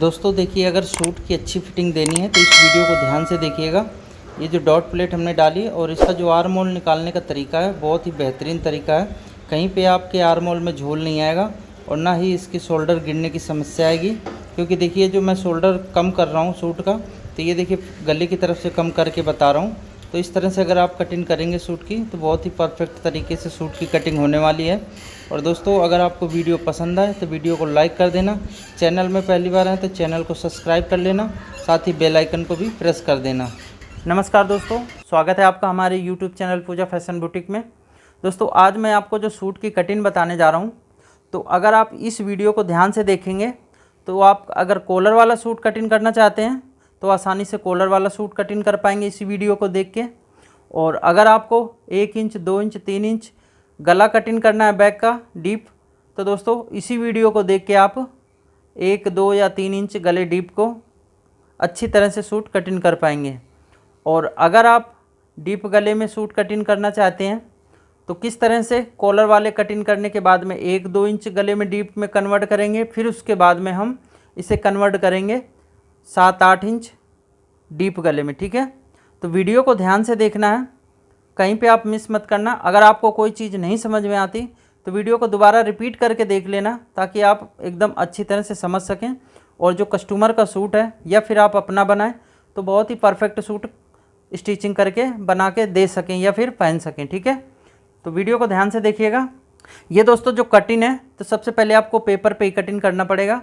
दोस्तों देखिए, अगर सूट की अच्छी फिटिंग देनी है तो इस वीडियो को ध्यान से देखिएगा। ये जो डॉट प्लेट हमने डाली और इसका जो आर्म होल निकालने का तरीका है बहुत ही बेहतरीन तरीका है। कहीं पे आपके आर्म होल में झोल नहीं आएगा और ना ही इसकी शोल्डर गिरने की समस्या आएगी। क्योंकि देखिए, जो मैं शोल्डर कम कर रहा हूँ सूट का, तो ये देखिए गले की तरफ से कम करके बता रहा हूँ। तो इस तरह से अगर आप कटिंग करेंगे सूट की तो बहुत ही परफेक्ट तरीके से सूट की कटिंग होने वाली है। और दोस्तों, अगर आपको वीडियो पसंद आए तो वीडियो को लाइक कर देना। चैनल में पहली बार आए तो चैनल को सब्सक्राइब कर लेना, साथ ही बेल आइकन को भी प्रेस कर देना। नमस्कार दोस्तों, स्वागत है आपका हमारे यूट्यूब चैनल पूजा फैशन बुटीक में। दोस्तों, आज मैं आपको जो सूट की कटिंग बताने जा रहा हूँ, तो अगर आप इस वीडियो को ध्यान से देखेंगे तो आप अगर कॉलर वाला सूट कटिंग करना चाहते हैं तो आसानी से कॉलर वाला सूट कटिंग कर पाएंगे इसी वीडियो को देख के। और अगर आपको 1 इंच 2 इंच 3 इंच गला कटिंग करना है बैक का डीप, तो दोस्तों इसी वीडियो को देख के आप 1 2 या 3 इंच गले डीप को अच्छी तरह से सूट कटिंग कर पाएंगे। और अगर आप डीप गले में सूट कटिंग करना चाहते हैं तो किस तरह से कॉलर वाले कटिंग करने के बाद में 1 2 इंच गले में डीप में कन्वर्ट करेंगे, फिर उसके बाद में हम इसे कन्वर्ट करेंगे 7 8 इंच डीप गले में। ठीक है, तो वीडियो को ध्यान से देखना है, कहीं पे आप मिस मत करना। अगर आपको कोई चीज़ नहीं समझ में आती तो वीडियो को दोबारा रिपीट करके देख लेना, ताकि आप एकदम अच्छी तरह से समझ सकें और जो कस्टमर का सूट है या फिर आप अपना बनाएं तो बहुत ही परफेक्ट सूट स्टिचिंग करके बना के दे सकें या फिर पहन सकें। ठीक है, तो वीडियो को ध्यान से देखिएगा। ये दोस्तों जो कटिंग है, तो सबसे पहले आपको पेपर पे ही कटिंग करना पड़ेगा।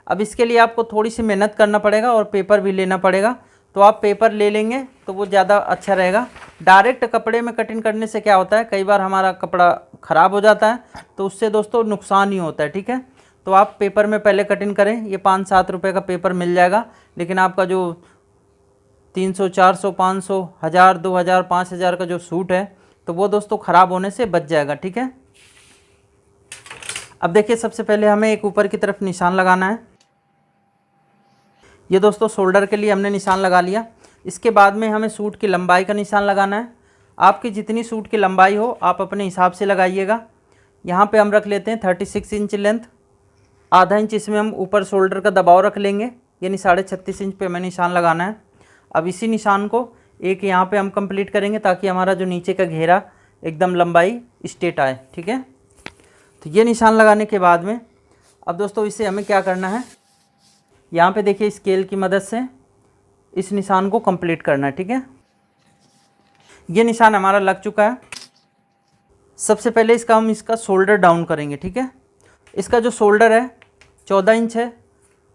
अब इसके लिए आपको थोड़ी सी मेहनत करना पड़ेगा और पेपर भी लेना पड़ेगा। तो आप पेपर ले लेंगे तो वो ज़्यादा अच्छा रहेगा। डायरेक्ट कपड़े में कटिंग करने से क्या होता है, कई बार हमारा कपड़ा ख़राब हो जाता है, तो उससे दोस्तों नुकसान ही होता है। ठीक है, तो आप पेपर में पहले कटिंग करें। ये 5-7 रुपये का पेपर मिल जाएगा, लेकिन आपका जो 300 400 500 1000 2000 5000 का जो सूट है तो वो दोस्तों ख़राब होने से बच जाएगा। ठीक है, अब देखिए, सबसे पहले हमें एक ऊपर की तरफ निशान लगाना है। ये दोस्तों शोल्डर के लिए हमने निशान लगा लिया। इसके बाद में हमें सूट की लंबाई का निशान लगाना है। आपकी जितनी सूट की लंबाई हो आप अपने हिसाब से लगाइएगा। यहाँ पे हम रख लेते हैं 36 इंच लेंथ। आधा इंच इसमें हम ऊपर शोल्डर का दबाव रख लेंगे, यानी 36.5 इंच पे हमें निशान लगाना है। अब इसी निशान को एक यहाँ पे हम कंप्लीट करेंगे, ताकि हमारा जो नीचे का घेरा एकदम लंबाई स्ट्रेट आए। ठीक है, तो ये निशान लगाने के बाद में अब दोस्तों इसे हमें क्या करना है, यहाँ पे देखिए स्केल की मदद से इस निशान को कंप्लीट करना है। ठीक है, ये निशान हमारा लग चुका है। सबसे पहले हम इसका शोल्डर डाउन करेंगे। ठीक है, इसका जो शोल्डर है 14 इंच है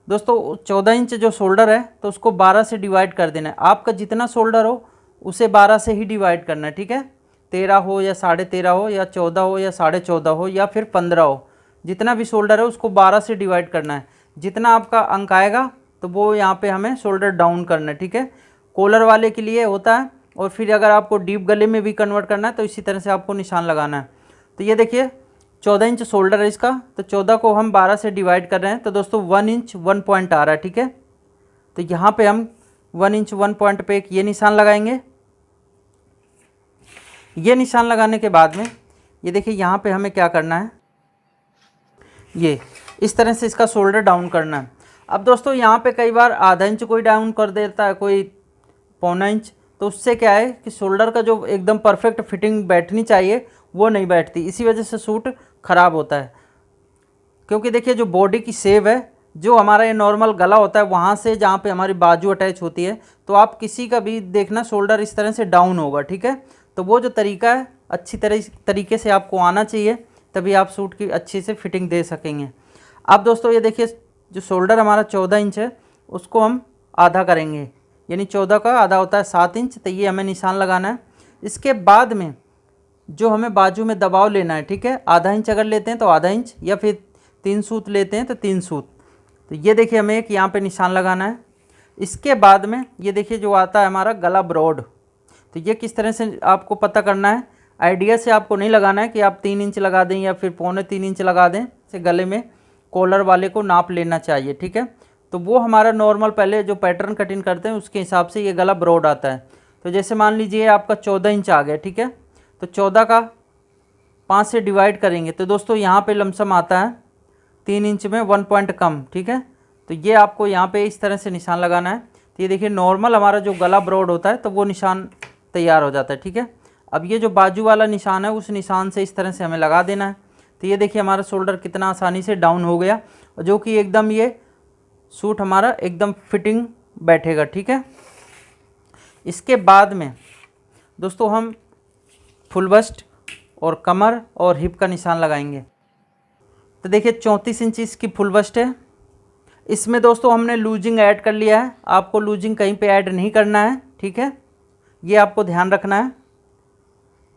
दोस्तों। 14 इंच जो शोल्डर है तो उसको 12 से डिवाइड कर देना है। आपका जितना शोल्डर हो उसे 12 से ही डिवाइड करना है। ठीक है, 13 हो या 13.5 हो या 14 हो या 14.5 हो या फिर 15 हो, जितना भी शोल्डर है उसको 12 से डिवाइड करना है। जितना आपका अंक आएगा तो वो यहाँ पे हमें शोल्डर डाउन करना है। ठीक है, कॉलर वाले के लिए होता है, और फिर अगर आपको डीप गले में भी कन्वर्ट करना है तो इसी तरह से आपको निशान लगाना है। तो ये देखिए 14 इंच शोल्डर है इसका, तो 14 को हम 12 से डिवाइड कर रहे हैं, तो दोस्तों 1 इंच 1 पॉइंट आ रहा है। ठीक है, तो यहाँ पे हम 1 इंच 1 पॉइंट पे एक ये निशान लगाएंगे। ये निशान लगाने के बाद में ये देखिए यहाँ पे हमें क्या करना है, ये इस तरह से इसका शोल्डर डाउन करना है। अब दोस्तों यहाँ पे कई बार आधा इंच कोई डाउन कर देता है, कोई 1.25 इंच, तो उससे क्या है कि शोल्डर का जो एकदम परफेक्ट फिटिंग बैठनी चाहिए वो नहीं बैठती, इसी वजह से सूट ख़राब होता है। क्योंकि देखिए जो बॉडी की शेप है, जो हमारा ये नॉर्मल गला होता है, वहाँ से जहाँ पे हमारी बाजू अटैच होती है, तो आप किसी का भी देखना शोल्डर इस तरह से डाउन होगा। ठीक है, तो वो जो तरीका है अच्छी तरीके से आपको आना चाहिए, तभी आप सूट की अच्छी से फिटिंग दे सकेंगे। अब दोस्तों ये देखिए, जो शोल्डर हमारा 14 इंच है उसको हम आधा करेंगे, यानी 14 का आधा होता है 7 इंच। तो ये हमें निशान लगाना है। इसके बाद में जो हमें बाजू में दबाव लेना है, ठीक है, आधा इंच अगर लेते हैं तो आधा इंच, या फिर 3 सूत लेते हैं तो 3 सूत। तो ये देखिए हमें एक यहाँ पे निशान लगाना है। इसके बाद में ये देखिए जो आता है हमारा गला ब्रॉड, तो ये किस तरह से आपको पता करना है। आइडिया से आपको नहीं लगाना है कि आप 3 इंच लगा दें या फिर 2.25 इंच लगा दें। से गले में कॉलर वाले को नाप लेना चाहिए। ठीक है, तो वो हमारा नॉर्मल पहले जो पैटर्न कटिंग करते हैं उसके हिसाब से ये गला ब्रॉड आता है। तो जैसे मान लीजिए आपका 14 इंच आ गया। ठीक है, तो 14 का 5 से डिवाइड करेंगे तो दोस्तों यहाँ पे लमसम आता है 3 इंच में 1 पॉइंट कम। ठीक है, तो ये आपको यहाँ पे इस तरह से निशान लगाना है। तो ये देखिए नॉर्मल हमारा जो गला ब्रॉड होता है तो वो निशान तैयार हो जाता है, ठीक है। अब ये जो बाजू वाला निशान है उस निशान से इस तरह से हमें लगा देना है। तो ये देखिए हमारा शोल्डर कितना आसानी से डाउन हो गया, जो कि एकदम ये सूट हमारा एकदम फिटिंग बैठेगा, ठीक है। इसके बाद में दोस्तों हम फुल बस्ट और कमर और हिप का निशान लगाएंगे। तो देखिए 34 इंच इसकी फुल बस्ट है। इसमें दोस्तों हमने लूजिंग ऐड कर लिया है, आपको लूजिंग कहीं पे ऐड नहीं करना है, ठीक है। ये आपको ध्यान रखना है।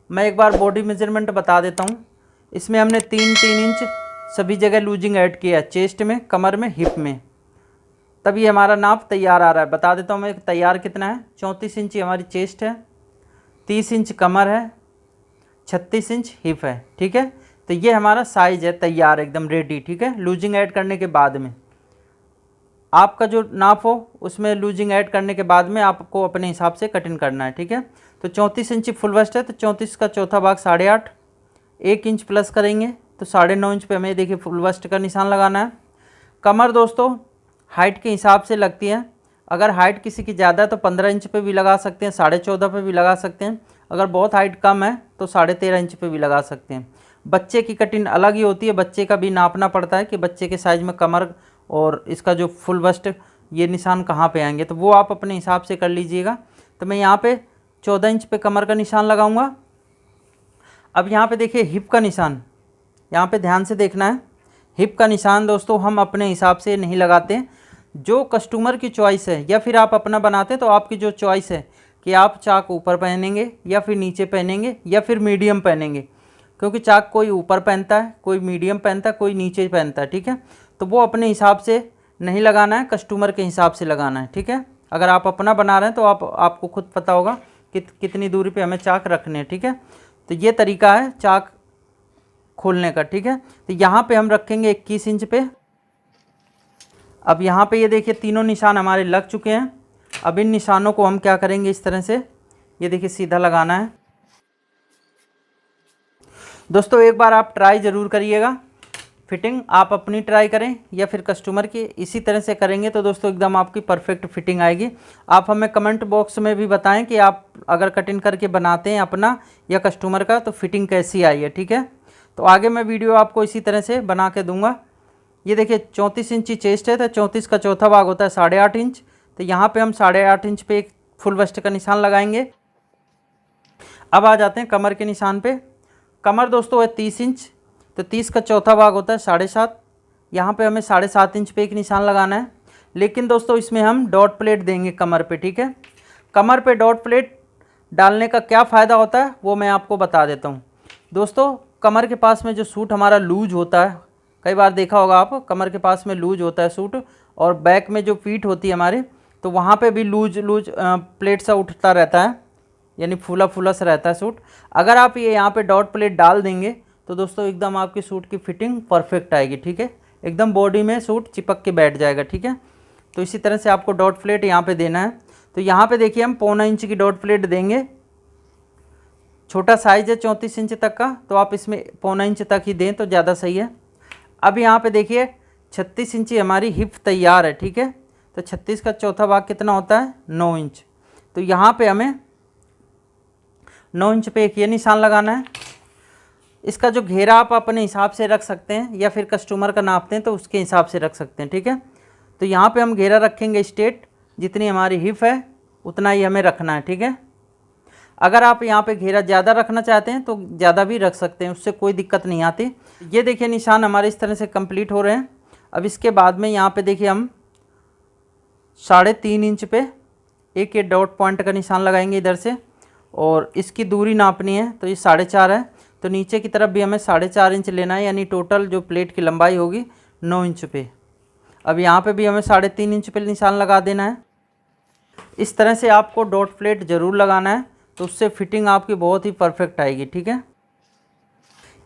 मैं एक बार बॉडी मेजरमेंट बता देता हूँ। इसमें हमने 3-3 इंच सभी जगह लूजिंग ऐड किया है, चेस्ट में, कमर में, हिप में, तब ये हमारा नाप तैयार आ रहा है। बता देता हूँ मैं तैयार कितना है। 34 इंच हमारी चेस्ट है, 30 इंच कमर है, 36 इंच हिप है, ठीक है। तो ये हमारा साइज़ है तैयार एकदम रेडी, ठीक है। लूजिंग ऐड करने के बाद में आपका जो नाप हो उसमें लूजिंग ऐड करने के बाद में आपको अपने हिसाब से कटिंग करना है, ठीक है। तो 34 इंच फुल बस्ट है, तो 34 का चौथा भाग 8.5, 1 इंच प्लस करेंगे तो 9.5 इंच पे हमें देखिए फुल बस्ट का निशान लगाना है। कमर दोस्तों हाइट के हिसाब से लगती है। अगर हाइट किसी की ज़्यादा है तो 15 इंच पे भी लगा सकते हैं, 14.5 पे भी लगा सकते हैं। अगर बहुत हाइट कम है तो 13.5 इंच पे भी लगा सकते हैं। बच्चे की कटिंग अलग ही होती है, बच्चे का भी नापना पड़ता है कि बच्चे के साइज़ में कमर और इसका जो फुल बस्ट ये निशान कहाँ पे आएंगे, तो वो आप अपने हिसाब से कर लीजिएगा। तो मैं यहाँ पे 14 इंच पे कमर का निशान लगाऊंगा। अब यहाँ पे देखिए हिप का निशान, यहाँ पे ध्यान से देखना है। हिप का निशान दोस्तों हम अपने हिसाब से नहीं लगाते, जो कस्टमर की चॉइस है या फिर आप अपना बनाते हैं तो आपकी जो चॉइस है कि आप चाक ऊपर पहनेंगे या फिर नीचे पहनेंगे या फिर मीडियम पहनेंगे, क्योंकि चाक कोई ऊपर पहनता है, कोई मीडियम पहनता है, कोई नीचे पहनता है, ठीक है। तो वो अपने हिसाब से नहीं लगाना है, कस्टमर के हिसाब से लगाना है, ठीक है। अगर आप अपना बना रहे हैं तो आपको खुद पता होगा कि कितनी दूरी पे हमें चाक रखने हैं, ठीक है। तो ये तरीका है चाक खोलने का, ठीक है। तो यहाँ पे हम रखेंगे 21 इंच पे। अब यहाँ पे ये देखिए तीनों निशान हमारे लग चुके हैं। अब इन निशानों को हम क्या करेंगे, इस तरह से ये देखिए सीधा लगाना है। दोस्तों एक बार आप ट्राई ज़रूर करिएगा, फिटिंग आप अपनी ट्राई करें या फिर कस्टमर की, इसी तरह से करेंगे तो दोस्तों एकदम आपकी परफेक्ट फिटिंग आएगी। आप हमें कमेंट बॉक्स में भी बताएं कि आप अगर कटिंग करके बनाते हैं अपना या कस्टमर का तो फिटिंग कैसी आई है, ठीक है। तो आगे मैं वीडियो आपको इसी तरह से बना के दूंगा। ये देखिए 34 इंची चेस्ट है, तो 34 का चौथा भाग होता है 8.5 इंच। तो यहाँ पे हम 8.5 इंच पे एक फुल बस्ट का निशान लगाएंगे। अब आ जाते हैं कमर के निशान पे। कमर दोस्तों है 30 इंच, तो 30 का चौथा भाग होता है 7.5। यहाँ पे हमें 7.5 इंच पे एक निशान लगाना है, लेकिन दोस्तों इसमें हम डॉट प्लेट देंगे कमर पे, ठीक है। कमर पे डॉट प्लेट डालने का क्या फ़ायदा होता है वो मैं आपको बता देता हूँ। दोस्तों कमर के पास में जो सूट हमारा लूज होता है, कई बार देखा होगा आप, कमर के पास में लूज होता है सूट, और बैक में जो पीठ होती है हमारे, तो वहाँ पे भी लूज प्लेट सा उठता रहता है, यानी फूला फूला सा रहता है सूट। अगर आप ये यहाँ पे डॉट प्लेट डाल देंगे तो दोस्तों एकदम आपकी सूट की फिटिंग परफेक्ट आएगी, ठीक है। एकदम बॉडी में सूट चिपक के बैठ जाएगा, ठीक है। तो इसी तरह से आपको डॉट प्लेट यहाँ पे देना है। तो यहाँ पे देखिए हम 1.25 इंच की डॉट प्लेट देंगे। छोटा साइज़ है 34 इंच तक का, तो आप इसमें 1.25 इंच तक ही दें तो ज़्यादा सही है। अब यहाँ पे देखिए 36 इंची हमारी हिप तैयार है, ठीक है। तो 36 का चौथा भाग कितना होता है 9 इंच। तो यहाँ पे हमें 9 इंच पे एक ये निशान लगाना है। इसका जो घेरा आप अपने हिसाब से रख सकते हैं या फिर कस्टमर का नापते हैं तो उसके हिसाब से रख सकते हैं, ठीक है। तो यहाँ पे हम घेरा रखेंगे स्ट्रेट, जितनी हमारी हिप है उतना ही हमें रखना है, ठीक है। अगर आप यहाँ पे घेरा ज़्यादा रखना चाहते हैं तो ज़्यादा भी रख सकते हैं, उससे कोई दिक्कत नहीं आती। ये देखिए निशान हमारे इस तरह से कंप्लीट हो रहे हैं। अब इसके बाद में यहाँ पे देखिए हम 3.5 इंच पे एक ये डॉट पॉइंट का निशान लगाएंगे इधर से, और इसकी दूरी नापनी है तो ये 4.5 है। तो नीचे की तरफ भी हमें 4.5 इंच लेना है, यानी टोटल जो प्लेट की लंबाई होगी 9 इंच पे। अब यहाँ पे भी हमें 3.5 इंच पे निशान लगा देना है। इस तरह से आपको डॉट प्लेट ज़रूर लगाना है, तो उससे फिटिंग आपकी बहुत ही परफेक्ट आएगी, ठीक है।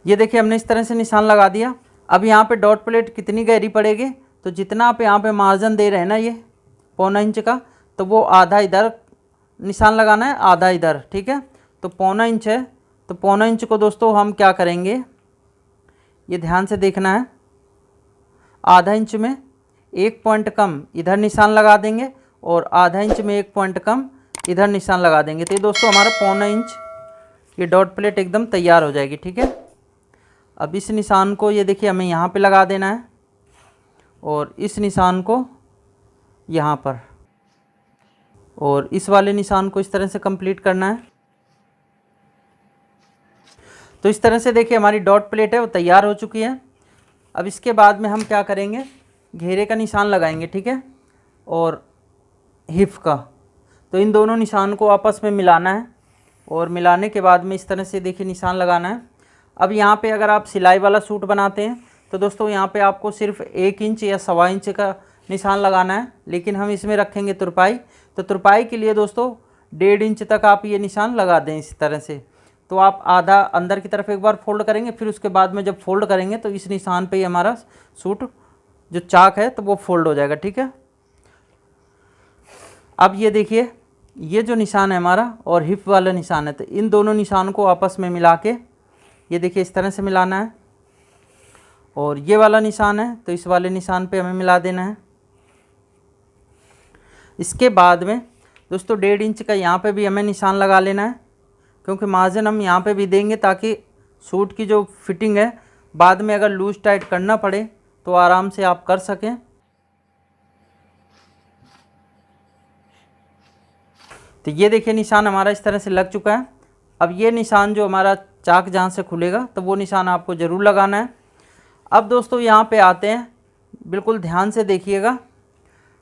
ये देखिए हमने इस तरह से निशान लगा दिया। अब यहाँ पे डॉट प्लेट कितनी गहरी पड़ेगी, तो जितना आप यहाँ पे मार्जिन दे रहे हैं ना ये 1.25 इंच का, तो वो आधा इधर निशान लगाना है, आधा इधर, ठीक है। तो 1.25 इंच है, तो 1.25 इंच को दोस्तों हम क्या करेंगे, ये ध्यान से देखना है। आधा इंच में 1 पॉइंट कम इधर निशान लगा देंगे और आधा इंच में 1 पॉइंट कम इधर निशान लगा देंगे। तो ये दोस्तों हमारा 1.25 इंच ये डॉट प्लेट एकदम तैयार हो जाएगी, ठीक है। अब इस निशान को ये देखिए हमें यहाँ पे लगा देना है और इस निशान को यहाँ पर, और इस वाले निशान को इस तरह से कंप्लीट करना है। तो इस तरह से देखिए हमारी डॉट प्लेट है वो तैयार हो चुकी है। अब इसके बाद में हम क्या करेंगे, घेरे का निशान लगाएंगे, ठीक है, और हिप का। तो इन दोनों निशान को आपस में मिलाना है और मिलाने के बाद में इस तरह से देखिए निशान लगाना है। अब यहाँ पे अगर आप सिलाई वाला सूट बनाते हैं तो दोस्तों यहाँ पे आपको सिर्फ 1 इंच या 1.25 इंच का निशान लगाना है, लेकिन हम इसमें रखेंगे तुरपाई। तो तुरपाई के लिए दोस्तों 1.5 इंच तक आप ये निशान लगा दें इस तरह से। तो आप आधा अंदर की तरफ एक बार फोल्ड करेंगे, फिर उसके बाद में जब फोल्ड करेंगे तो इस निशान पे ही हमारा सूट जो चाक है तो वो फोल्ड हो जाएगा, ठीक है। अब ये देखिए ये जो निशान है हमारा और हिप वाला निशान है, तो इन दोनों निशान को आपस में मिला के ये देखिए इस तरह से मिलाना है। और ये वाला निशान है तो इस वाले निशान पे हमें मिला देना है। इसके बाद में दोस्तों 1.5 इंच का यहाँ पे भी हमें निशान लगा लेना है, क्योंकि मार्जिन हम यहाँ पे भी देंगे ताकि सूट की जो फिटिंग है बाद में अगर लूज टाइट करना पड़े तो आराम से आप कर सकें। तो ये देखिए निशान हमारा इस तरह से लग चुका है। अब ये निशान जो हमारा चाक जहाँ से खुलेगा तो वो निशान आपको ज़रूर लगाना है। अब दोस्तों यहाँ पे आते हैं, बिल्कुल ध्यान से देखिएगा।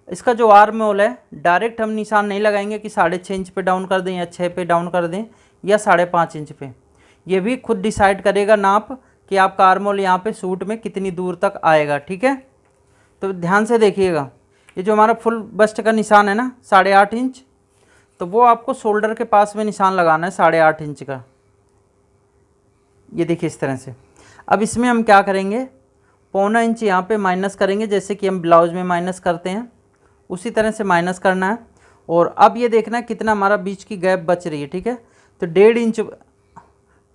इसका जो आर्म होल है डायरेक्ट हम निशान नहीं लगाएंगे कि 6.5 इंच पे डाउन कर दें या 6 पे डाउन कर दें या 5.5 इंच पे। ये भी खुद डिसाइड करेगा नाप कि आपका आर्म होल यहाँ पे सूट में कितनी दूर तक आएगा, ठीक है। तो ध्यान से देखिएगा, ये जो हमारा फुल बस्ट का निशान है ना 8.5 इंच, तो वो आपको शोल्डर के पास में निशान लगाना है 8.5 इंच का। ये देखिए इस तरह से। अब इसमें हम क्या करेंगे, 1.25 इंच यहाँ पे माइनस करेंगे, जैसे कि हम ब्लाउज में माइनस करते हैं उसी तरह से माइनस करना है। और अब ये देखना है कितना हमारा बीच की गैप बच रही है, ठीक है। तो 1.5 इंच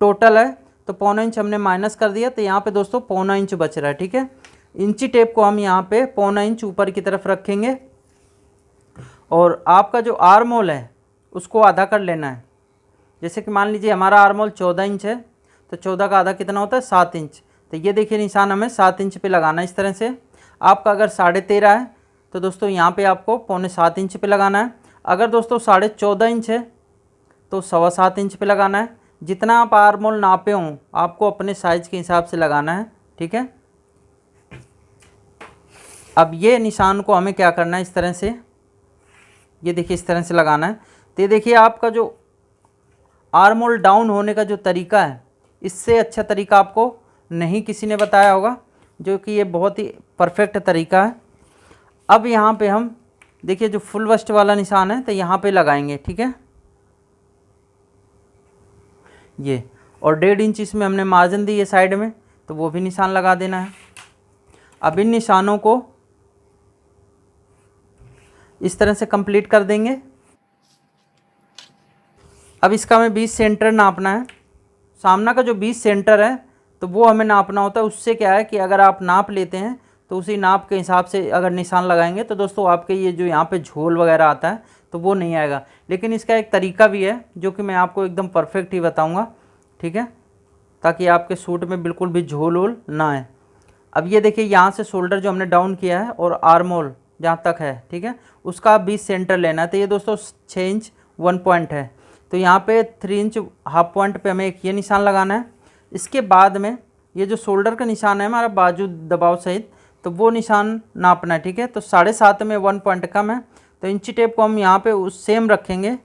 टोटल है, तो 1.25 इंच हमने माइनस कर दिया, तो यहाँ पे दोस्तों 1.25 इंच बच रहा है, ठीक है। इंची टेप को हम यहाँ पे 1.25 इंच ऊपर की तरफ रखेंगे और आपका जो आर्म होल है उसको आधा कर लेना है। जैसे कि मान लीजिए हमारा आर्म होल 14 इंच है, तो 14 का आधा कितना होता है 7 इंच। तो ये देखिए निशान हमें 7 इंच पे लगाना है इस तरह से। आपका अगर 13.5 है तो दोस्तों यहाँ पे आपको 6.25 इंच पे लगाना है। अगर दोस्तों 14.5 इंच है तो 7.25 इंच पे लगाना है। जितना आप आर्म होल नापे हों आपको अपने साइज़ के हिसाब से लगाना है, ठीक है। अब ये निशान को हमें क्या करना है, इस तरह से ये देखिए इस तरह से लगाना है। तो ये देखिए आपका जो आर्म होल डाउन होने का जो तरीका है, इससे अच्छा तरीका आपको नहीं किसी ने बताया होगा, जो कि ये बहुत ही परफेक्ट तरीका है। अब यहाँ पे हम देखिए जो फुल बस्ट वाला निशान है तो यहाँ पे लगाएंगे, ठीक है। ये और 1.5 इंच इसमें हमने मार्जिन दी है साइड में, तो वो भी निशान लगा देना है। अब इन निशानों को इस तरह से कंप्लीट कर देंगे। अब इसका हमें 20 सेंटर नापना है। सामना का जो 20 सेंटर है तो वो हमें नापना होता है। उससे क्या है कि अगर आप नाप लेते हैं तो उसी नाप के हिसाब से अगर निशान लगाएंगे तो दोस्तों आपके ये जो यहाँ पे झोल वगैरह आता है तो वो नहीं आएगा। लेकिन इसका एक तरीका भी है जो कि मैं आपको एकदम परफेक्ट ही बताऊँगा, ठीक है, ताकि आपके सूट में बिल्कुल भी झोल वोल ना आए। अब ये देखिए यहाँ से शोल्डर जो हमने डाउन किया है और आर्म होल जहाँ तक है, ठीक है, उसका 20 सेंटर लेना है। तो ये दोस्तों 6 इंच 1 पॉइंट है, तो यहाँ पे 3 इंच हाफ पॉइंट पे हमें एक ये निशान लगाना है। इसके बाद में ये जो शोल्डर का निशान है हमारा बाजू दबाव सहित, तो वो निशान नापना है, ठीक है। तो 7.5 में 1 पॉइंट कम है, तो इंची टेप को हम यहाँ पे उस सेम रखेंगे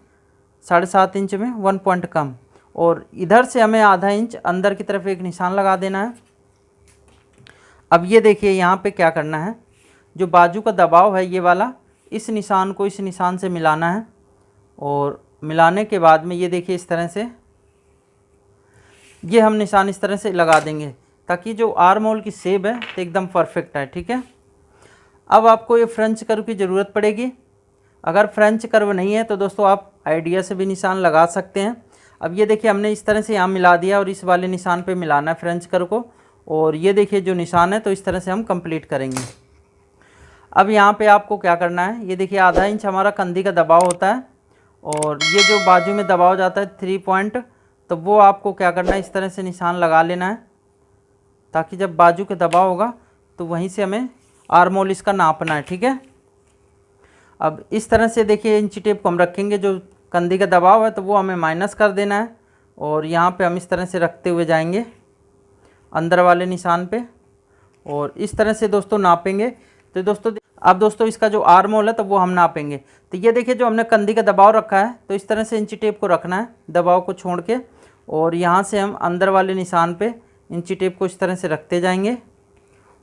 7.5 इंच में 1 पॉइंट कम। और इधर से हमें आधा इंच अंदर की तरफ एक निशान लगा देना है। अब ये देखिए यहाँ पे क्या करना है, जो बाजू का दबाव है ये वाला, इस निशान को इस निशान से मिलाना है। और मिलाने के बाद में ये देखिए इस तरह से ये हम निशान इस तरह से लगा देंगे ताकि जो आर्म होल की शेप है तो एकदम परफेक्ट है, ठीक है। अब आपको ये फ्रेंच कर्व की ज़रूरत पड़ेगी। अगर फ्रेंच कर्व नहीं है तो दोस्तों आप आइडिया से भी निशान लगा सकते हैं। अब ये देखिए हमने इस तरह से यहाँ मिला दिया और इस वाले निशान पे मिलाना है फ्रेंच कर्व को। और ये देखिए जो निशान है तो इस तरह से हम कंप्लीट करेंगे। अब यहाँ पे आपको क्या करना है, ये देखिए आधा इंच हमारा कंधी का दबाव होता है और ये जो बाजू में दबाव जाता है 3 पॉइंट, तो वो आपको क्या करना है, इस तरह से निशान लगा लेना है ताकि जब बाजू के दबाव होगा तो वहीं से हमें आर्म होल इसका नापना है। ठीक है, अब इस तरह से देखिए इंची टेप को हम रखेंगे, जो कंधी का दबाव है तो वो हमें माइनस कर देना है और यहाँ पे हम इस तरह से रखते हुए जाएंगे अंदर वाले निशान पे और इस तरह से दोस्तों नापेंगे। तो दोस्तों अब दोस्तों इसका जो आर्म होल है तो वो हम नापेंगे। तो ये देखिए जो हमने कंधी का दबाव रखा है, तो इस तरह से इंची टेप को रखना है दबाव को छोड़ के और यहाँ से हम अंदर वाले निशान पे इंची टेप को इस तरह से रखते जाएंगे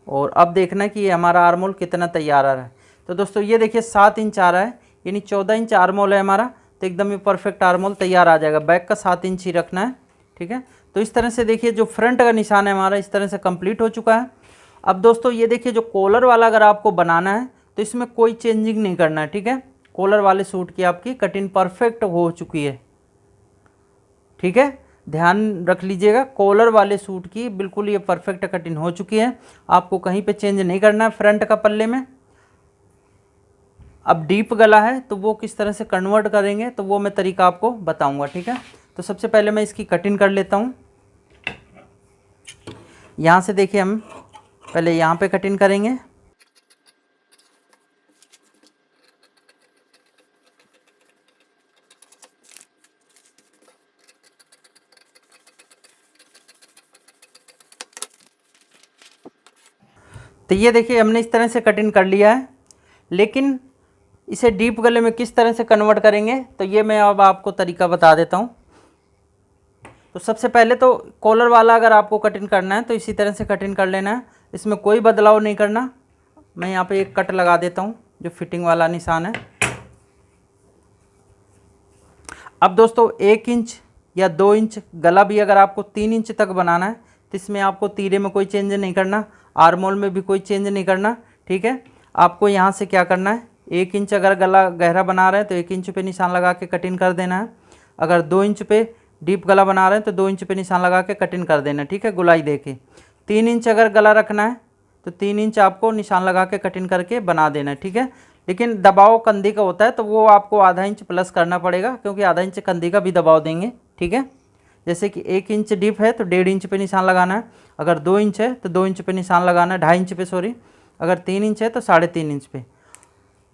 और अब देखना है कि ये हमारा आर्म होल कितना तैयार आ रहा है। तो दोस्तों ये देखिए 7 इंच आ रहा है, यानी 14 इंच आर्म होल है हमारा, तो एकदम ही परफेक्ट आर्म होल तैयार आ जाएगा। बैक का 7 इंच ही रखना है। ठीक है, तो इस तरह से देखिए जो फ्रंट का निशान है हमारा इस तरह से कंप्लीट हो चुका है। अब दोस्तों ये देखिए जो कॉलर वाला अगर आपको बनाना है तो इसमें कोई चेंजिंग नहीं करना है। ठीक है, कॉलर वाले सूट की आपकी कटिंग परफेक्ट हो चुकी है। ठीक है, ध्यान रख लीजिएगा, कॉलर वाले सूट की बिल्कुल ये परफेक्ट कटिंग हो चुकी है, आपको कहीं पे चेंज नहीं करना है फ्रंट का पल्ले में। अब डीप गला है तो वो किस तरह से कन्वर्ट करेंगे तो वो मैं तरीका आपको बताऊंगा। ठीक है, तो सबसे पहले मैं इसकी कटिंग कर लेता हूँ। यहाँ से देखिए हम पहले यहाँ पे कटिंग करेंगे। तो ये देखिए हमने इस तरह से कटिंग कर लिया है, लेकिन इसे डीप गले में किस तरह से कन्वर्ट करेंगे तो ये मैं अब आपको तरीका बता देता हूँ। तो सबसे पहले तो कॉलर वाला अगर आपको कटिंग करना है तो इसी तरह से कटिंग कर लेना है, इसमें कोई बदलाव नहीं करना। मैं यहाँ पे एक कट लगा देता हूँ जो फिटिंग वाला निशान है। अब दोस्तों 1 इंच या 2 इंच गला भी अगर आपको 3 इंच तक बनाना है तो इसमें आपको तीरे में कोई चेंज नहीं करना, आर्म होल में भी कोई चेंज नहीं करना। ठीक है, आपको यहाँ से क्या करना है, 1 इंच अगर गला गहरा बना रहे हैं तो 1 इंच पे निशान लगा के कटिंग कर देना है। अगर 2 इंच पे डीप गला बना रहे हैं तो 2 इंच पे निशान लगा के कटिंग कर देना है। ठीक है, गुलाई दे के 3 इंच अगर गला रखना है तो 3 इंच आपको निशान लगा के कटिंग करके बना देना है। ठीक है, लेकिन दबाव कंधी का होता है तो वो आपको आधा इंच प्लस करना पड़ेगा, क्योंकि आधा इंच कंधी का भी दबाव देंगे। ठीक है, जैसे कि 1 इंच डीप है तो 1.5 इंच पे निशान लगाना है, अगर 2 इंच है तो 2 इंच पे निशान लगाना है, 2.5 इंच पे सॉरी, अगर 3 इंच है तो 3.5 इंच पे।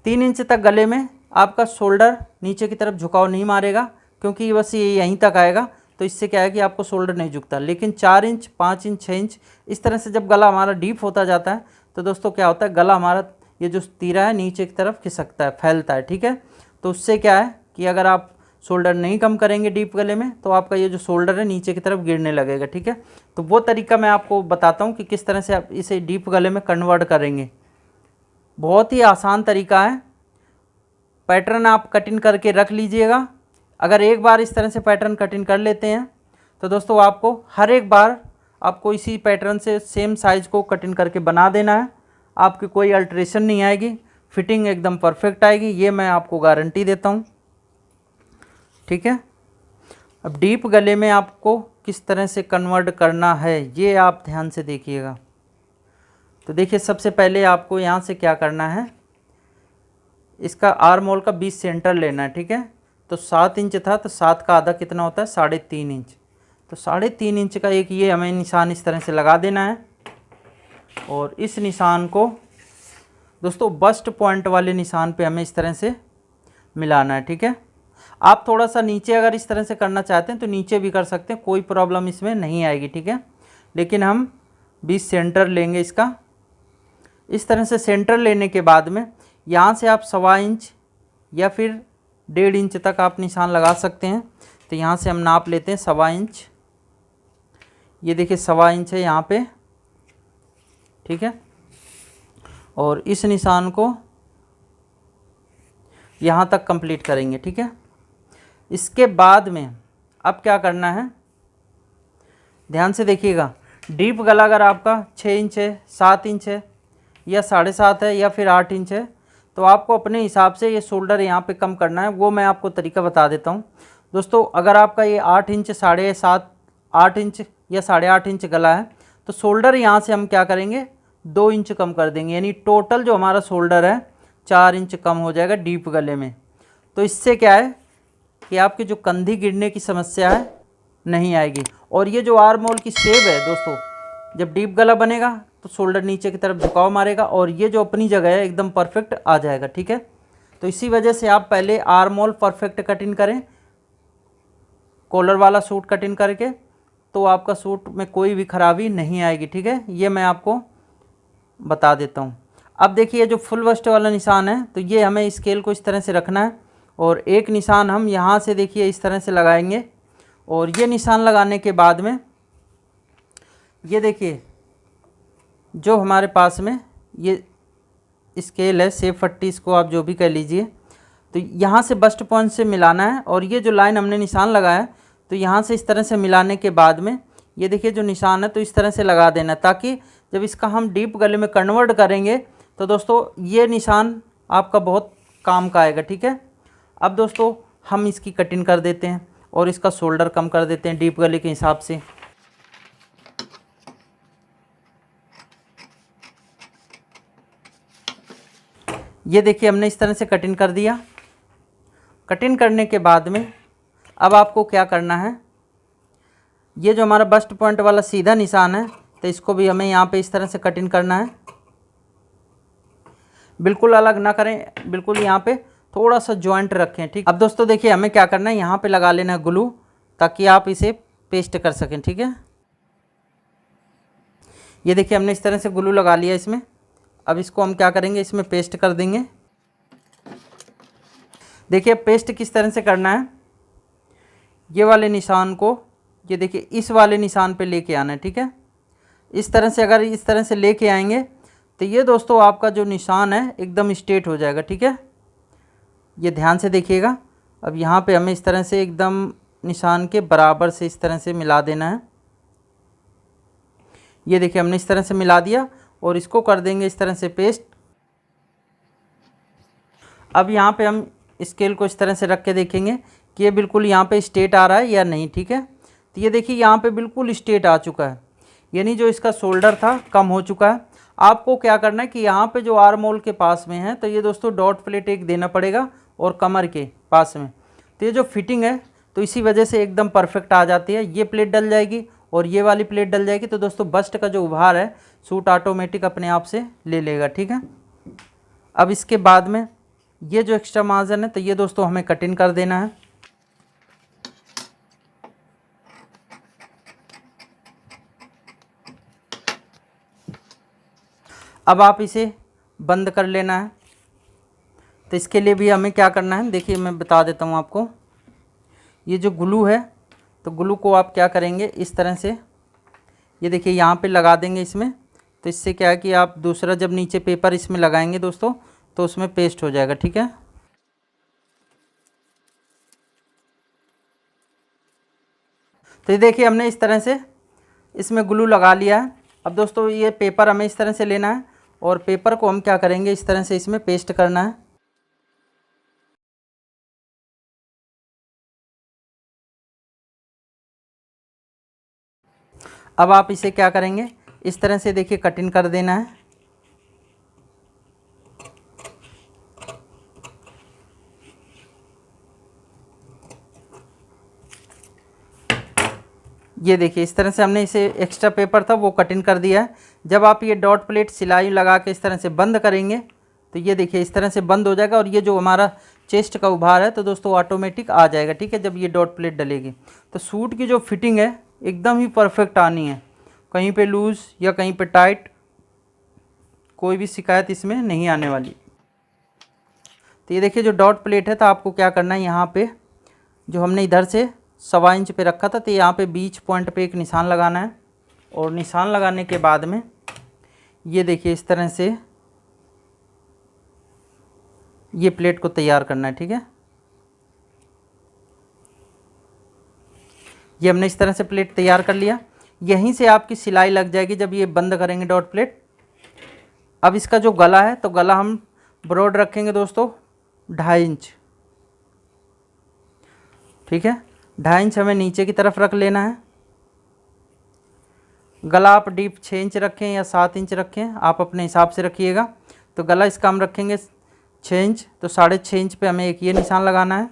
3 इंच तक गले में आपका शोल्डर नीचे की तरफ झुकाव नहीं मारेगा, क्योंकि बस ये यहीं तक आएगा, तो इससे क्या है कि आपको शोल्डर नहीं झुकता। लेकिन 4 इंच 5 इंच 6 इंच इस तरह से जब गला हमारा डीप होता जाता है तो दोस्तों क्या होता है, गला हमारा ये जो तीरा है नीचे की तरफ खिसकता है, फैलता है। ठीक है, तो उससे क्या है कि अगर आप शोल्डर नहीं कम करेंगे डीप गले में तो आपका ये जो शोल्डर है नीचे की तरफ गिरने लगेगा। ठीक है, तो वो तरीका मैं आपको बताता हूँ कि किस तरह से आप इसे डीप गले में कन्वर्ट करेंगे। बहुत ही आसान तरीका है। पैटर्न आप कटिंग करके रख लीजिएगा। अगर एक बार इस तरह से पैटर्न कटिंग कर लेते हैं तो दोस्तों आपको हर एक बार आपको इसी पैटर्न से सेम साइज़ को कटिंग करके बना देना है, आपकी कोई अल्ट्रेशन नहीं आएगी, फिटिंग एकदम परफेक्ट आएगी, ये मैं आपको गारंटी देता हूँ। ठीक है, अब डीप गले में आपको किस तरह से कन्वर्ट करना है ये आप ध्यान से देखिएगा। तो देखिए सबसे पहले आपको यहाँ से क्या करना है, इसका आर्म होल का 20 सेंटर लेना है। ठीक है, तो 7 इंच था तो 7 का आधा कितना होता है, 3.5 इंच। तो 3.5 इंच का एक ये हमें निशान इस तरह से लगा देना है और इस निशान को दोस्तों बस्ट पॉइंट वाले निशान पे हमें इस तरह से मिलाना है। ठीक है, आप थोड़ा सा नीचे अगर इस तरह से करना चाहते हैं तो नीचे भी कर सकते हैं, कोई प्रॉब्लम इसमें नहीं आएगी। ठीक है, लेकिन हम 20 सेंटर लेंगे इसका। इस तरह से सेंटर लेने के बाद में यहाँ से आप 1.25 इंच या फिर 1.5 इंच तक आप निशान लगा सकते हैं। तो यहाँ से हम नाप लेते हैं 1.25 इंच, ये देखिए 1.25 इंच है यहाँ पे। ठीक है, और इस निशान को यहाँ तक कंप्लीट करेंगे। ठीक है, इसके बाद में अब क्या करना है, ध्यान से देखिएगा। डीप गला अगर आपका 6 इंच है, 7 इंच है या 7.5 है या फिर 8 इंच है तो आपको अपने हिसाब से ये शोल्डर यहाँ पे कम करना है, वो मैं आपको तरीका बता देता हूँ। दोस्तों अगर आपका ये 8 इंच 7.5 8 इंच या 8.5 इंच गला है तो शोल्डर यहाँ से हम क्या करेंगे 2 इंच कम कर देंगे, यानी टोटल जो हमारा शोल्डर है 4 इंच कम हो जाएगा डीप गले में। तो इससे क्या है कि आपकी जो कंधी गिरने की समस्या है नहीं आएगी। और ये जो आर्म होल की शेप है दोस्तों, जब डीप गला बनेगा तो शोल्डर नीचे की तरफ झुकाव मारेगा और ये जो अपनी जगह है एकदम परफेक्ट आ जाएगा, ठीक है। तो इसी वजह से आप पहले आर्म होल परफेक्ट कटिंग करें, कॉलर वाला सूट कटिंग करके, तो आपका सूट में कोई भी खराबी नहीं आएगी, ठीक है। ये मैं आपको बता देता हूँ। अब देखिए जो फुल बस्ट वाला निशान है, तो ये हमें स्केल को इस तरह से रखना है और एक निशान हम यहाँ से देखिए इस तरह से लगाएंगे। और ये निशान लगाने के बाद में ये देखिए जो हमारे पास में ये स्केल है, सेब फट्टी इसको आप जो भी कह लीजिए, तो यहाँ से बस्ट पॉइंट से मिलाना है। और ये जो लाइन हमने निशान लगाया है, तो यहाँ से इस तरह से मिलाने के बाद में ये देखिए जो निशान है तो इस तरह से लगा देना, ताकि जब इसका हम डीप गले में कन्वर्ट करेंगे तो दोस्तों ये निशान आपका बहुत काम का आएगा, ठीक है। अब दोस्तों हम इसकी कटिंग कर देते हैं और इसका शोल्डर कम कर देते हैं डीप गले के हिसाब से। ये देखिए हमने इस तरह से कटिंग कर दिया। कटिंग करने के बाद में अब आपको क्या करना है, ये जो हमारा बस्ट पॉइंट वाला सीधा निशान है, तो इसको भी हमें यहाँ पे इस तरह से कटिंग करना है। बिल्कुल अलग ना करें, बिल्कुल यहाँ पे थोड़ा सा जॉइंट रखें, ठीक। अब दोस्तों देखिए हमें क्या करना है, यहाँ पे लगा लेना है ग्लू, ताकि आप इसे पेस्ट कर सकें, ठीक है। ये देखिए हमने इस तरह से ग्लू लगा लिया इसमें। अब इसको हम क्या करेंगे, इसमें पेस्ट कर देंगे। देखिए पेस्ट किस तरह से करना है, ये वाले निशान को ये देखिए इस वाले निशान पे लेके आना है, ठीक है। इस तरह से अगर इस तरह से लेके आएंगे तो ये दोस्तों आपका जो निशान है एकदम स्ट्रेट हो जाएगा, ठीक है। ये ध्यान से देखिएगा। अब यहाँ पे हमें इस तरह से एकदम निशान के बराबर से इस तरह से मिला देना है। ये देखिए हमने इस तरह से मिला दिया और इसको कर देंगे इस तरह से पेस्ट। अब यहाँ पे हम स्केल को इस तरह से रख के देखेंगे कि ये बिल्कुल यहाँ पे स्ट्रेट आ रहा है या नहीं, ठीक है। तो ये देखिए यहाँ पे बिल्कुल स्ट्रेट आ चुका है, यानी जो इसका शोल्डर था कम हो चुका है। आपको क्या करना है कि यहाँ पे जो आर्म होल के पास में है, तो ये दोस्तों डॉट प्लेट एक देना पड़ेगा और कमर के पास में। तो ये जो फिटिंग है तो इसी वजह से एकदम परफेक्ट आ जाती है। ये प्लेट डल जाएगी और ये वाली प्लेट डल जाएगी, तो दोस्तों बस्ट का जो उभार है सूट ऑटोमेटिक अपने आप से ले लेगा, ठीक है। अब इसके बाद में ये जो एक्स्ट्रा मार्जिन है, तो ये दोस्तों हमें कटिंग कर देना है। अब आप इसे बंद कर लेना है। तो इसके लिए भी हमें क्या करना है, देखिए मैं बता देता हूँ आपको। ये जो ग्लू है, तो ग्लू को आप क्या करेंगे, इस तरह से ये देखिए यहाँ पे लगा देंगे इसमें। तो इससे क्या है कि आप दूसरा जब नीचे पेपर इसमें लगाएंगे दोस्तों, तो उसमें पेस्ट हो जाएगा, ठीक है। तो ये देखिए हमने इस तरह से इसमें ग्लू लगा लिया है। अब दोस्तों ये पेपर हमें इस तरह से लेना है और पेपर को हम क्या करेंगे, इस तरह से इसमें पेस्ट करना है। अब आप इसे क्या करेंगे, इस तरह से देखिए कटिंग कर देना है। ये देखिए इस तरह से हमने इसे एक्स्ट्रा पेपर था वो कटिंग कर दिया है। जब आप ये डॉट प्लेट सिलाई लगा के इस तरह से बंद करेंगे, तो ये देखिए इस तरह से बंद हो जाएगा और ये जो हमारा चेस्ट का उभार है तो दोस्तों ऑटोमेटिक आ जाएगा, ठीक है, जब ये डॉट प्लेट डलेगी। तो सूट की जो फिटिंग है एकदम ही परफेक्ट आनी है, कहीं पे लूज़ या कहीं पे टाइट कोई भी शिकायत इसमें नहीं आने वाली। तो ये देखिए जो डॉट प्लेट है, तो आपको क्या करना है, यहाँ पे जो हमने इधर से 1.25 इंच पे रखा था, तो यहाँ पे बीच पॉइंट पे एक निशान लगाना है। और निशान लगाने के बाद में ये देखिए इस तरह से ये प्लेट को तैयार करना है, ठीक है। ये हमने इस तरह से प्लेट तैयार कर लिया। यहीं से आपकी सिलाई लग जाएगी जब ये बंद करेंगे डॉट प्लेट। अब इसका जो गला है, तो गला हम ब्रॉड रखेंगे दोस्तों 2.5 इंच, ठीक है। 2.5 इंच हमें नीचे की तरफ रख लेना है गला आप डीप 6 इंच रखें या 7 इंच रखें, आप अपने हिसाब से रखिएगा। तो गला इसका हम रखेंगे 6 इंच, तो 6.5 इंच पे हमें एक ये निशान लगाना है।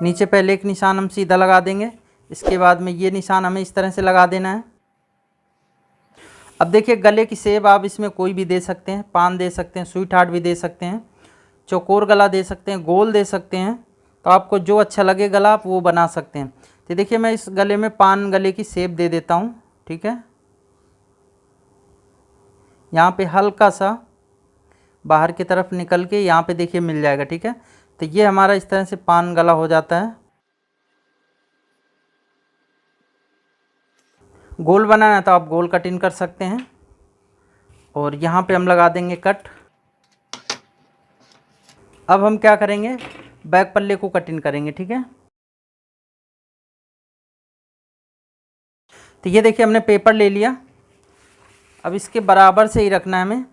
नीचे पहले एक निशान हम सीधा लगा देंगे, इसके बाद में ये निशान हमें इस तरह से लगा देना है। अब देखिए गले की शेप आप इसमें कोई भी दे सकते हैं, पान दे सकते हैं, स्वीट हार्ट भी दे सकते हैं, चौकोर गला दे सकते हैं, गोल दे सकते हैं। तो आपको जो अच्छा लगे गला आप वो बना सकते हैं। तो देखिए मैं इस गले में पान गले की शेप दे देता हूँ। ठीक है, यहाँ पे हल्का सा बाहर की तरफ निकल के यहाँ पे देखिए मिल जाएगा। ठीक है, तो ये हमारा इस तरह से पान गला हो जाता है। गोल बनाना है तो आप गोल कटिंग कर सकते हैं। और यहाँ पे हम लगा देंगे कट। अब हम क्या करेंगे, बैक पल्ले को कटिंग करेंगे। ठीक है, तो ये देखिए हमने पेपर ले लिया। अब इसके बराबर से ही रखना है हमें,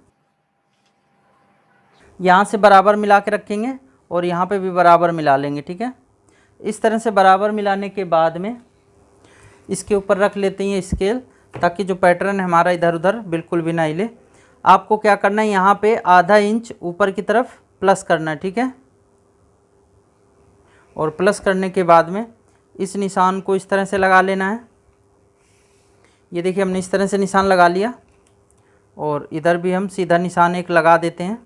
यहाँ से बराबर मिला के रखेंगे और यहाँ पे भी बराबर मिला लेंगे। ठीक है, इस तरह से बराबर मिलाने के बाद में इसके ऊपर रख लेते हैं स्केल, ताकि जो पैटर्न है हमारा इधर उधर बिल्कुल भी ना हिले। आपको क्या करना है, यहाँ पे आधा इंच ऊपर की तरफ प्लस करना है। ठीक है, और प्लस करने के बाद में इस निशान को इस तरह से लगा लेना है। ये देखिए हमने इस तरह से निशान लगा लिया और इधर भी हम सीधा निशान एक लगा देते हैं।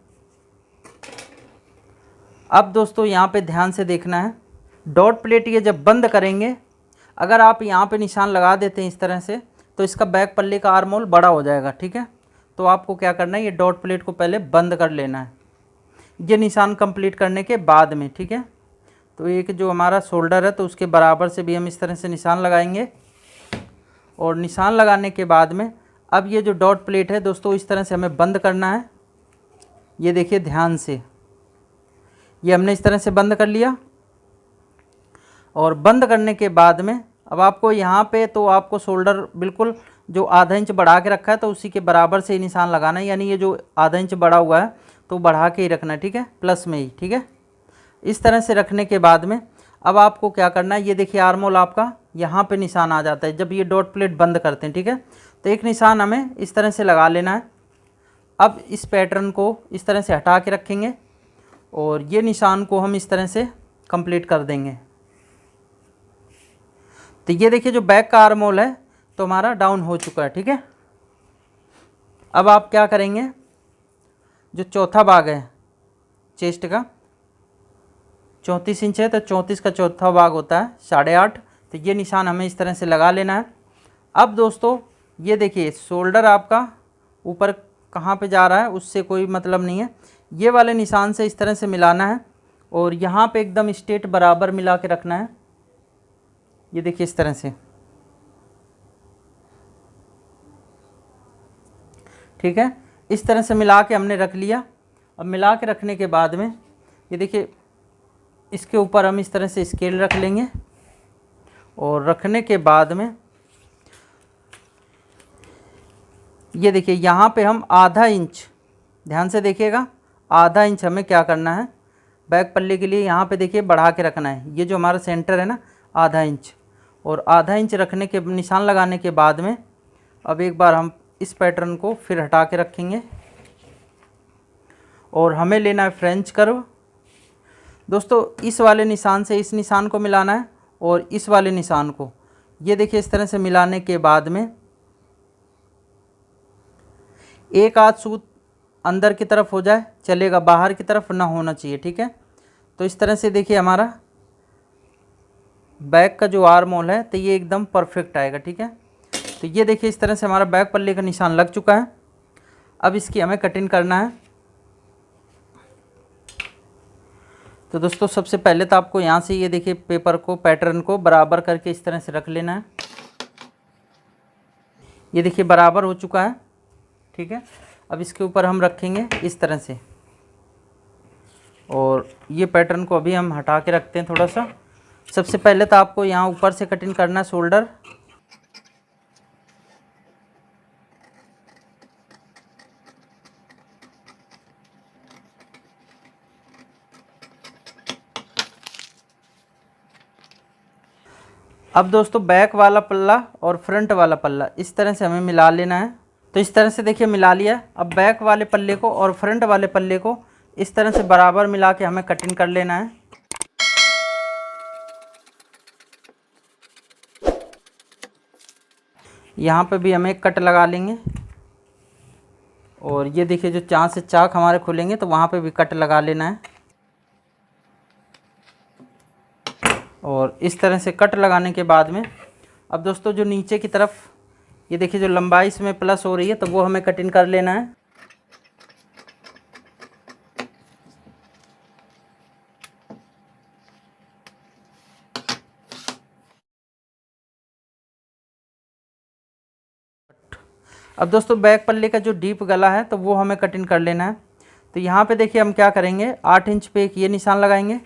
अब दोस्तों यहाँ पे ध्यान से देखना है, डॉट प्लेट ये जब बंद करेंगे, अगर आप यहाँ पे निशान लगा देते हैं इस तरह से, तो इसका बैक पल्ले का आर्म होल बड़ा हो जाएगा। ठीक है, तो आपको क्या करना है, ये डॉट प्लेट को पहले बंद कर लेना है, ये निशान कंप्लीट करने के बाद में। ठीक है, तो एक जो हमारा शोल्डर है तो उसके बराबर से भी हम इस तरह से निशान लगाएंगे। और निशान लगाने के बाद में अब ये जो डॉट प्लेट है दोस्तों, इस तरह से हमें बंद करना है। ये देखिए ध्यान से, ये हमने इस तरह से बंद कर लिया। और बंद करने के बाद में अब आपको यहाँ पे तो आपको शोल्डर बिल्कुल जो आधा इंच बढ़ा के रखा है तो उसी के बराबर से ही निशान लगाना है, यानी ये जो आधा इंच बढ़ा हुआ है तो बढ़ा के ही रखना है। ठीक है, प्लस में ही। ठीक है, इस तरह से रखने के बाद में अब आपको क्या करना है, ये देखिए आर्म होल आपका यहाँ पे निशान आ जाता है जब ये डॉट प्लेट बंद करते हैं। ठीक है, तो एक निशान हमें इस तरह से लगा लेना है। अब इस पैटर्न को इस तरह से हटा के रखेंगे और ये निशान को हम इस तरह से कंप्लीट कर देंगे। तो ये देखिए जो बैक का आर्म होल है तो हमारा डाउन हो चुका है। ठीक है, अब आप क्या करेंगे, जो चौथा भाग है चेस्ट का 34 इंच है, तो 34 का चौथा भाग होता है 8.5। तो ये निशान हमें इस तरह से लगा लेना है। अब दोस्तों ये देखिए शोल्डर आपका ऊपर कहाँ पे जा रहा है उससे कोई मतलब नहीं है, ये वाले निशान से इस तरह से मिलाना है और यहाँ पे एकदम स्ट्रेट बराबर मिला के रखना है। ये देखिए इस तरह से। ठीक है, इस तरह से मिला के हमने रख लिया। अब मिला के रखने के बाद में ये देखिए इसके ऊपर हम इस तरह से स्केल रख लेंगे और रखने के बाद में ये देखिए यहाँ पे हम आधा इंच, ध्यान से देखिएगा, आधा इंच हमें क्या करना है, बैक पल्ले के लिए यहाँ पे देखिए बढ़ा के रखना है। ये जो हमारा सेंटर है ना, आधा इंच, और आधा इंच रखने के निशान लगाने के बाद में अब एक बार हम इस पैटर्न को फिर हटा के रखेंगे और हमें लेना है फ्रेंच कर्व। दोस्तों इस वाले निशान से इस निशान को मिलाना है और इस वाले निशान को, ये देखिए इस तरह से मिलाने के बाद में एक आध सूत अंदर की तरफ हो जाए चलेगा, बाहर की तरफ ना होना चाहिए। ठीक है, तो इस तरह से देखिए हमारा बैक का जो आर्म होल है तो ये एकदम परफेक्ट आएगा। ठीक है, तो ये देखिए इस तरह से हमारा बैक पल्ले का निशान लग चुका है। अब इसकी हमें कटिंग करना है। तो दोस्तों सबसे पहले तो आपको यहाँ से ये देखिए पेपर को, पैटर्न को बराबर करके इस तरह से रख लेना है। ये देखिए बराबर हो चुका है। ठीक है, अब इसके ऊपर हम रखेंगे इस तरह से और ये पैटर्न को अभी हम हटा के रखते हैं थोड़ा सा। सबसे पहले तो आपको यहाँ ऊपर से कटिंग करना है शोल्डर। अब दोस्तों बैक वाला पल्ला और फ्रंट वाला पल्ला इस तरह से हमें मिला लेना है। तो इस तरह से देखिए मिला लिया। अब बैक वाले पल्ले को और फ्रंट वाले पल्ले को इस तरह से बराबर मिला के हमें कटिंग कर लेना है। यहाँ पे भी हम एक कट लगा लेंगे और ये देखिए जो जहाँ से चाक हमारे खुलेंगे तो वहाँ पे भी कट लगा लेना है। और इस तरह से कट लगाने के बाद में अब दोस्तों जो नीचे की तरफ ये देखिए जो लंबाई इसमें प्लस हो रही है तो वो हमें कटिंग कर लेना है। अब दोस्तों बैक पल्ले का जो डीप गला है तो वो हमें कटिंग कर लेना है। तो यहाँ पे देखिए हम क्या करेंगे, 8 इंच पे एक ये निशान लगाएंगे,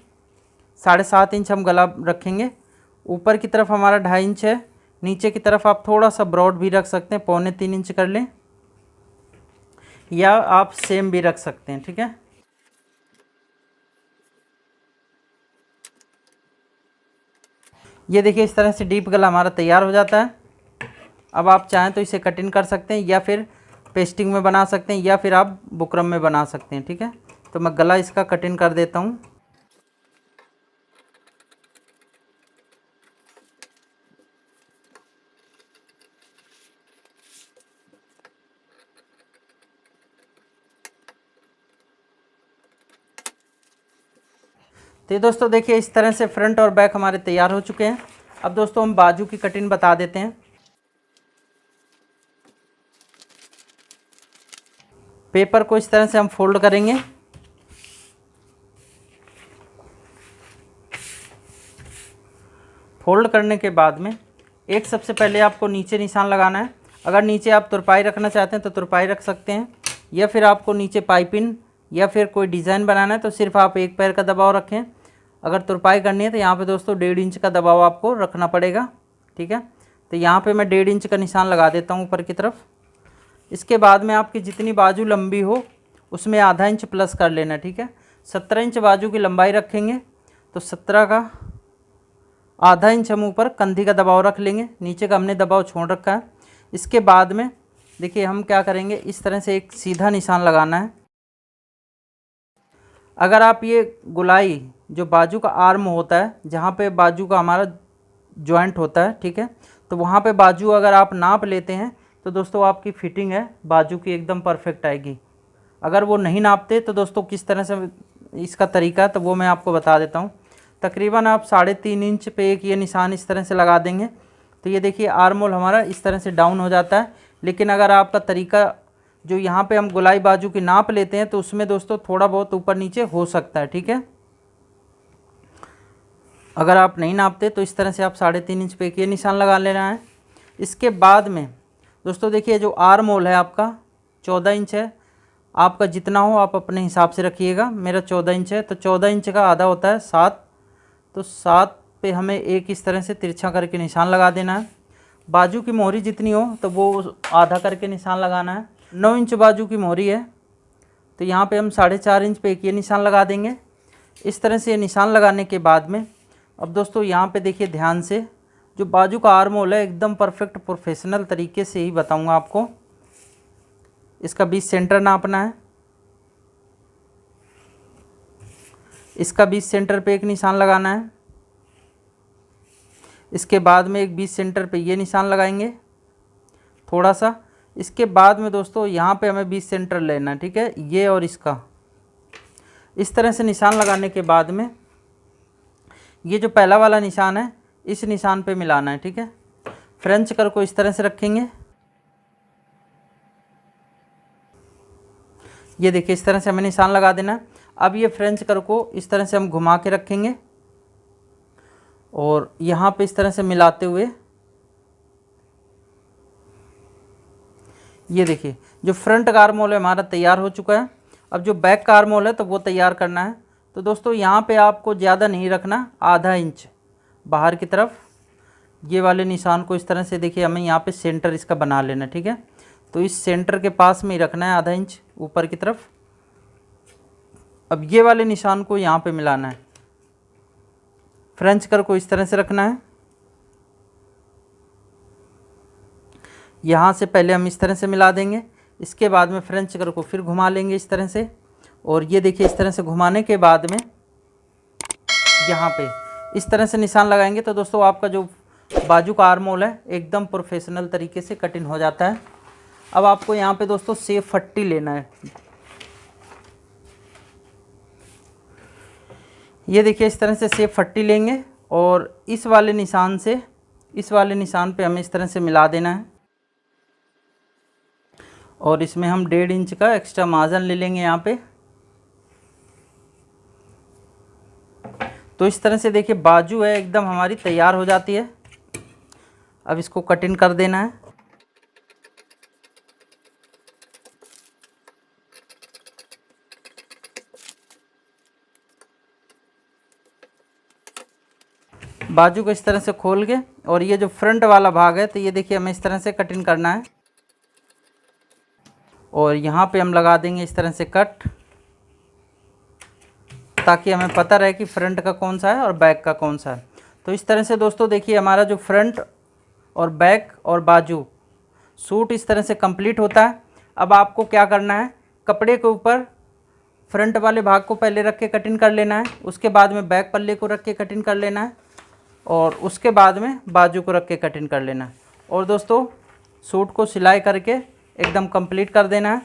7.5 इंच हम गला रखेंगे, ऊपर की तरफ हमारा 2.5 इंच है, नीचे की तरफ आप थोड़ा सा ब्रॉड भी रख सकते हैं, 3.25 इंच कर लें या आप सेम भी रख सकते हैं, ठीक है। ये देखिए इस तरह से डीप गला हमारा तैयार हो जाता है। अब आप चाहें तो इसे कटिंग कर सकते हैं या फिर पेस्टिंग में बना सकते हैं या फिर आप बुकरम में बना सकते हैं, ठीक है। तो मैं गला इसका कटिंग कर देता हूँ। तो ये दोस्तों देखिए इस तरह से फ्रंट और बैक हमारे तैयार हो चुके हैं। अब दोस्तों हम बाजू की कटिंग बता देते हैं। पेपर को इस तरह से हम फोल्ड करेंगे। फोल्ड करने के बाद में एक सबसे पहले आपको नीचे निशान लगाना है। अगर नीचे आप तुरपाई रखना चाहते हैं तो तुरपाई रख सकते हैं, या फिर आपको नीचे पाइपिंग या फिर कोई डिज़ाइन बनाना है तो सिर्फ आप एक पैर का दबाव रखें। अगर तुरपाई करनी है तो यहाँ पे दोस्तों 1.5 इंच का दबाव आपको रखना पड़ेगा, ठीक है। तो यहाँ पे मैं 1.5 इंच का निशान लगा देता हूँ ऊपर की तरफ। इसके बाद में आपकी जितनी बाजू लंबी हो उसमें आधा इंच प्लस कर लेना, ठीक है। 17 इंच बाजू की लंबाई रखेंगे तो 17 का आधा इंच हम ऊपर कंधी का दबाव रख लेंगे, नीचे का हमने दबाव छोड़ रखा है। इसके बाद में देखिए हम क्या करेंगे, इस तरह से एक सीधा निशान लगाना है। अगर आप ये गोलाई जो बाजू का आर्म होता है, जहाँ पे बाजू का हमारा जॉइंट होता है, ठीक है, तो वहाँ पे बाजू अगर आप नाप लेते हैं तो दोस्तों आपकी फिटिंग है बाजू की एकदम परफेक्ट आएगी। अगर वो नहीं नापते तो दोस्तों किस तरह से इसका तरीका तो वो मैं आपको बता देता हूँ। तकरीबन आप 3.5 इंच पे एक ये निशान इस तरह से लगा देंगे तो ये देखिए आर्म होल हमारा इस तरह से डाउन हो जाता है। लेकिन अगर आपका तरीका जो यहाँ पे हम गोलाई बाजू की नाप लेते हैं तो उसमें दोस्तों थोड़ा बहुत ऊपर नीचे हो सकता है, ठीक है। अगर आप नहीं नापते तो इस तरह से आप 3.5 इंच पे एक ये निशान लगा लेना है। इसके बाद में दोस्तों देखिए जो आर्म होल है आपका 14 इंच है, आपका जितना हो आप अपने हिसाब से रखिएगा। मेरा 14 इंच है तो 14 इंच का आधा होता है 7, तो 7 पे हमें एक इस तरह से तिरछा करके निशान लगा देना है। बाजू की मोहरी जितनी हो तो वो आधा करके निशान लगाना है। 9 इंच बाजू की मोहरी है तो यहाँ पे हम 4.5 इंच पे एक ये निशान लगा देंगे। इस तरह से ये निशान लगाने के बाद में अब दोस्तों यहाँ पे देखिए ध्यान से जो बाजू का आर्म होल है एकदम परफेक्ट प्रोफेशनल तरीके से ही बताऊँगा आपको। इसका बीच सेंटर नापना है, इसका बीच सेंटर पे एक निशान लगाना है। इसके बाद में एक बीच सेंटर पे ये निशान लगाएंगे थोड़ा सा। इसके बाद में दोस्तों यहाँ पे हमें बीच सेंटर लेना है, ठीक है, ये और इसका। इस तरह से निशान लगाने के बाद में ये जो पहला वाला निशान है इस निशान पे मिलाना है, ठीक है। फ्रेंच कर को इस तरह से रखेंगे, ये देखिए इस तरह से हमें निशान लगा देना है। अब ये फ्रेंच कर को इस तरह से हम घुमा के रखेंगे और यहाँ पे इस तरह से मिलाते हुए ये देखिए जो फ्रंट का आर्म होल है हमारा तैयार हो चुका है। अब जो बैक का आर्म होल है तो वो तैयार करना है। तो दोस्तों यहाँ पे आपको ज़्यादा नहीं रखना, आधा इंच बाहर की तरफ ये वाले निशान को इस तरह से देखिए हमें यहाँ पे सेंटर इसका बना लेना, ठीक है। तो इस सेंटर के पास में ही रखना है आधा इंच ऊपर की तरफ। अब ये वाले निशान को यहाँ पे मिलाना है, फ्रेंच कर को इस तरह से रखना है। यहाँ से पहले हम इस तरह से मिला देंगे, इसके बाद में फ्रेंच चेकर को फिर घुमा लेंगे इस तरह से। और ये देखिए इस तरह से घुमाने के बाद में यहाँ पे इस तरह से निशान लगाएंगे तो दोस्तों आपका जो बाजू का आर्म होल है एकदम प्रोफेशनल तरीके से कट इन हो जाता है। अब आपको यहाँ पे दोस्तों सेफ पट्टी लेना है। ये देखिए इस तरह से सेफ पट्टी लेंगे और इस वाले निशान पे हमें इस तरह से मिला देना है। और इसमें हम 1.5 इंच का एक्स्ट्रा मार्जिन ले लेंगे यहाँ पे। तो इस तरह से देखिए बाजू है एकदम हमारी तैयार हो जाती है। अब इसको कट इन कर देना है। बाजू को इस तरह से खोल के और ये जो फ्रंट वाला भाग है तो ये देखिए हमें इस तरह से कट इन करना है। और यहाँ पे हम लगा देंगे इस तरह से कट, ताकि हमें पता रहे कि फ्रंट का कौन सा है और बैक का कौन सा है। तो इस तरह से दोस्तों देखिए हमारा जो फ्रंट और बैक और बाजू सूट इस तरह से कंप्लीट होता है। अब आपको क्या करना है, कपड़े के ऊपर फ्रंट वाले भाग को पहले रख के कट इन कर लेना है, उसके बाद में बैक पल्ले को रख के कट इन कर लेना है और उसके बाद में बाजू को रख के कट इन कर लेना है। और दोस्तों सूट को सिलाई करके एकदम कंप्लीट कर देना है।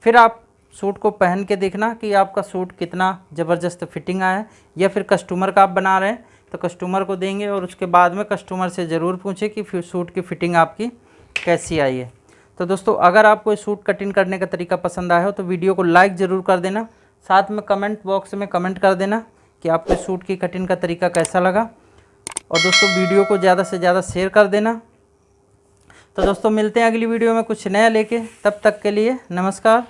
फिर आप सूट को पहन के देखना कि आपका सूट कितना ज़बरदस्त फिटिंग आया है। या फिर कस्टमर का आप बना रहे हैं तो कस्टमर को देंगे और उसके बाद में कस्टमर से ज़रूर पूछें कि फिर सूट की फ़िटिंग आपकी कैसी आई है। तो दोस्तों अगर आपको सूट कटिंग करने का तरीका पसंद आया हो तो वीडियो को लाइक ज़रूर कर देना, साथ में कमेंट बॉक्स में कमेंट कर देना कि आपको सूट की कटिंग का तरीका कैसा लगा। और दोस्तों वीडियो को ज़्यादा से ज़्यादा शेयर कर देना। तो दोस्तों मिलते हैं अगली वीडियो में कुछ नया लेके, तब तक के लिए नमस्कार।